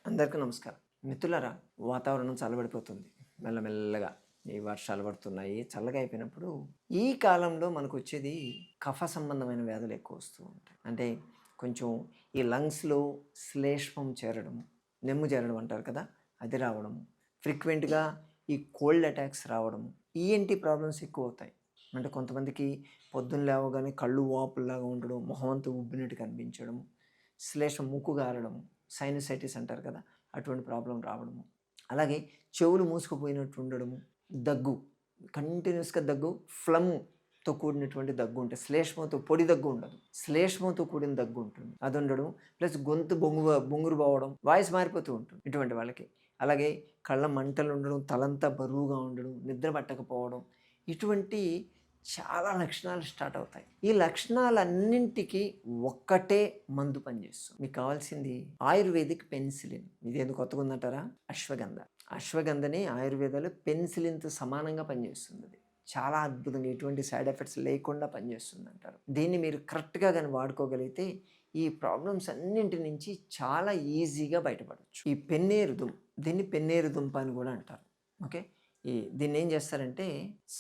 అందరికీ నమస్కారం. మిత్రులారా, వాతావరణం చల్లబడిపోతుంది. మెల్లమెల్లగా ఈ వర్షాలు పడుతున్నాయి. చల్లగా అయిపోయినప్పుడు ఈ కాలంలో మనకొచ్చేది కఫ సంబంధమైన వ్యాధులు ఎక్కువ వస్తూ ఉంటాయి. అంటే కొంచెం ఈ లంగ్స్‌లో శ్లేష్మం చేరడము, నెమ్ము చేరడం అంటారు కదా! అది రావడము. ఫ్రీక్వెంట్‌గా ఈ కోల్డ్ అటాక్స్ రావడము. ఈఎన్‌టీ ప్రాబ్లమ్స్ ఎక్కువవుతాయి. అంటే కొంతమందికి పొద్దున్న లేవగానే కళ్ళు వాపుల్లాగా ఉండడం, మొహం అంతా ఉబ్బినట్టు కనిపించడము, శ్లేష్మం ముక్కు గారడము, సైనసైటిస్ అంటారు కదా! అటువంటి ప్రాబ్లమ్ రావడము. అలాగే చెవులు మూసుకుపోయినట్టు ఉండడము, దగ్గు, కంటిన్యూస్‌గా దగ్గు, ఫ్లమ్‌తో కూడినటువంటి దగ్గు ఉంటే శ్లేష్మంతో పొడి దగ్గు ఉండదు. శ్లేష్మంతో కూడిన దగ్గు ఉంటుంది. అది ఉండడం ప్లస్ గొంతు బొంగురు పోవడం, వాయిస్ మారిపోతూ ఉంటుంది ఇటువంటి వాళ్ళకి. అలాగే కళ్ళ మంటలు ఉండడం, తలంతా బరువుగా ఉండడం, నిద్ర పట్టకపోవడం, ఇటువంటి చాలా లక్షణాలు స్టార్ట్ అవుతాయి. ఈ లక్షణాలన్నింటికి ఒక్కటే మందు పనిచేస్తుంది. మీకు కావాల్సింది ఆయుర్వేదిక్ పెన్సిలిన్. ఇదేందుకు కొత్తగా ఉందంటారా? అశ్వగంధ. అశ్వగంధని ఆయుర్వేదాలు పెన్సిలిన్తో సమానంగా పనిచేస్తుంది. అది చాలా అద్భుతంగా ఎటువంటి సైడ్ ఎఫెక్ట్స్ లేకుండా పనిచేస్తుంది అంటారు. దీన్ని మీరు కరెక్ట్గా కానీ వాడుకోగలిగితే ఈ ప్రాబ్లమ్స్ అన్నింటి నుంచి చాలా ఈజీగా బయటపడవచ్చు. ఈ దీన్ని పెన్నేరు దుంప అని కూడా అంటారు. ఓకే, దీన్ని ఏం చేస్తారంటే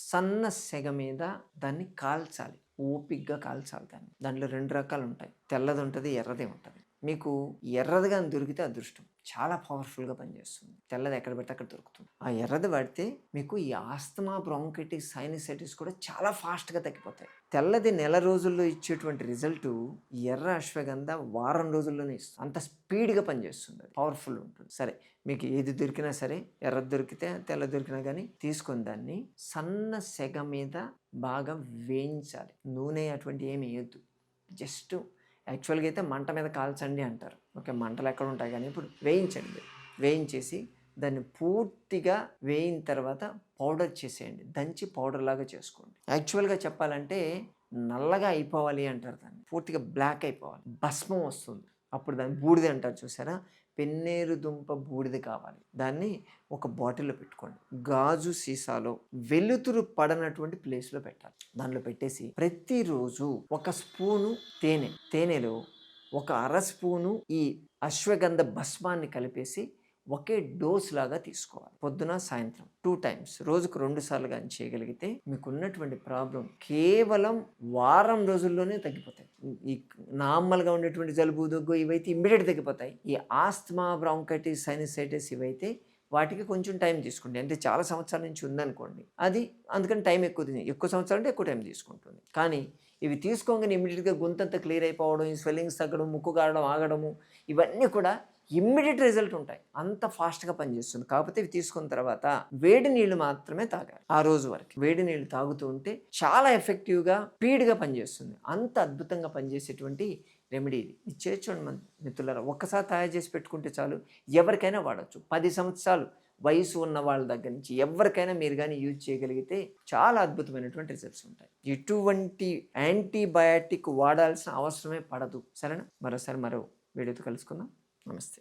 సన్న సెగ మీద దాన్ని కాల్చాలి. ఓపిగ్గా కాల్చాలి దాంట్లో 2 రకాలు ఉంటాయి. తెల్లది ఉంటుంది, ఎర్రది ఉంటుంది. మీకు ఎర్రది కానీ దొరికితే అదృష్టం. చాలా పవర్ఫుల్గా పనిచేస్తుంది. తెల్లది ఎక్కడ పెడితే అక్కడ దొరుకుతుంది. ఆ ఎర్రది వాడితే మీకు ఈ ఆస్తమా, బ్రాంకైటిస్, సైనసైటిస్ కూడా చాలా ఫాస్ట్గా తగ్గిపోతాయి. తెల్లది నెల రోజుల్లో ఇచ్చేటువంటి రిజల్ట్ ఎర్ర అశ్వగంధ వారం రోజుల్లోనే ఇస్తుంది. అంత స్పీడ్గా పనిచేస్తుంది. అది పవర్ఫుల్ ఉంటుంది. సరే, మీకు ఏది దొరికినా సరే, ఎర్రది దొరికితే తెల్ల దొరికినా కానీ తీసుకొని దాన్ని సన్న సెగ మీద బాగా వేయించాలి. నూనె అటువంటి ఏమి వేయద్దు. జస్ట్ యాక్చువల్గా అయితే మంట మీద కాల్చండి అంటారు. ఓకే, మంటలు ఎక్కడ ఉంటాయి కానీ ఇప్పుడు వేయించండి. వేయించేసి దాన్ని పూర్తిగా వేయిన తర్వాత పౌడర్ చేసేయండి. దంచి పౌడర్ లాగా చేసుకోండి. యాక్చువల్గా చెప్పాలంటే నల్లగా అయిపోవాలి అంటారు. దాన్ని పూర్తిగా బ్లాక్ అయిపోవాలి, భస్మం వస్తుంది. అప్పుడు దాన్ని బూడిద అంటారు. చూసారా? పెన్నేరు దుంప బూడిద కావాలి. దాన్ని ఒక బాటిల్లో పెట్టుకోండి. గాజు సీసాలో వెలుతురు పడనటువంటి ప్లేస్లో పెట్టాలి. దానిలో పెట్టేసి ప్రతిరోజు ఒక స్పూను తేనెలో ఒక అర స్పూను ఈ అశ్వగంధ భస్మాన్ని కలిపేసి ఒకే డోస్ లాగా తీసుకోవాలి. పొద్దున సాయంత్రం 2 టైమ్స్, రోజుకు 2 సార్లు కానీ చేయగలిగితే మీకున్నటువంటి ప్రాబ్లం కేవలం వారం రోజుల్లోనే తగ్గిపోతాయి. ఈ నార్మల్గా ఉండేటువంటి జలుబు, దగ్గు ఇవైతే ఇమ్మీడియట్ తగ్గిపోతాయి. ఈ ఆస్తమా, బ్రాంకైటిస్, సైనసైటిస్ ఇవైతే వాటికి కొంచెం టైం తీసుకోండి. అంటే చాలా సంవత్సరాల నుంచి ఉందనుకోండి, అది అందుకని టైం ఎక్కువ సంవత్సరాలు అంటే ఎక్కువ టైం తీసుకుంటుంది. కానీ ఇవి తీసుకోగానే ఇమ్మీడియట్గా గొంతంతా క్లియర్ అయిపోవడం, ఈ స్వెల్లింగ్స్ తగ్గడం, ముక్కు కారడం ఆగడము, ఇవన్నీ కూడా ఇమ్మీడియట్ రిజల్ట్ ఉంటాయి. అంత ఫాస్ట్గా పనిచేస్తుంది. కాకపోతే ఇవి తీసుకున్న తర్వాత వేడి నీళ్ళు మాత్రమే తాగాలి. ఆ రోజు వరకు వేడి నీళ్ళు తాగుతూ ఉంటే చాలా ఎఫెక్టివ్గా, స్పీడ్గా పనిచేస్తుంది. అంత అద్భుతంగా పనిచేసేటువంటి రెమెడీ ఇది. ఇది చేర్చండి మన మిత్రులారా. ఒక్కసారి తయారు చేసి పెట్టుకుంటే చాలు, ఎవరికైనా వాడచ్చు. 10 సంవత్సరాలు వయసు ఉన్న వాళ్ళ దగ్గర నుంచి ఎవరికైనా మీరు కానీ యూజ్ చేయగలిగితే చాలా అద్భుతమైనటువంటి రిజల్ట్స్ ఉంటాయి. ఎటువంటి యాంటీబయాటిక్ వాడాల్సిన అవసరమే పడదు. సరేనా? మరో వీడియోతో కలుసుకుందాం. నమస్తే.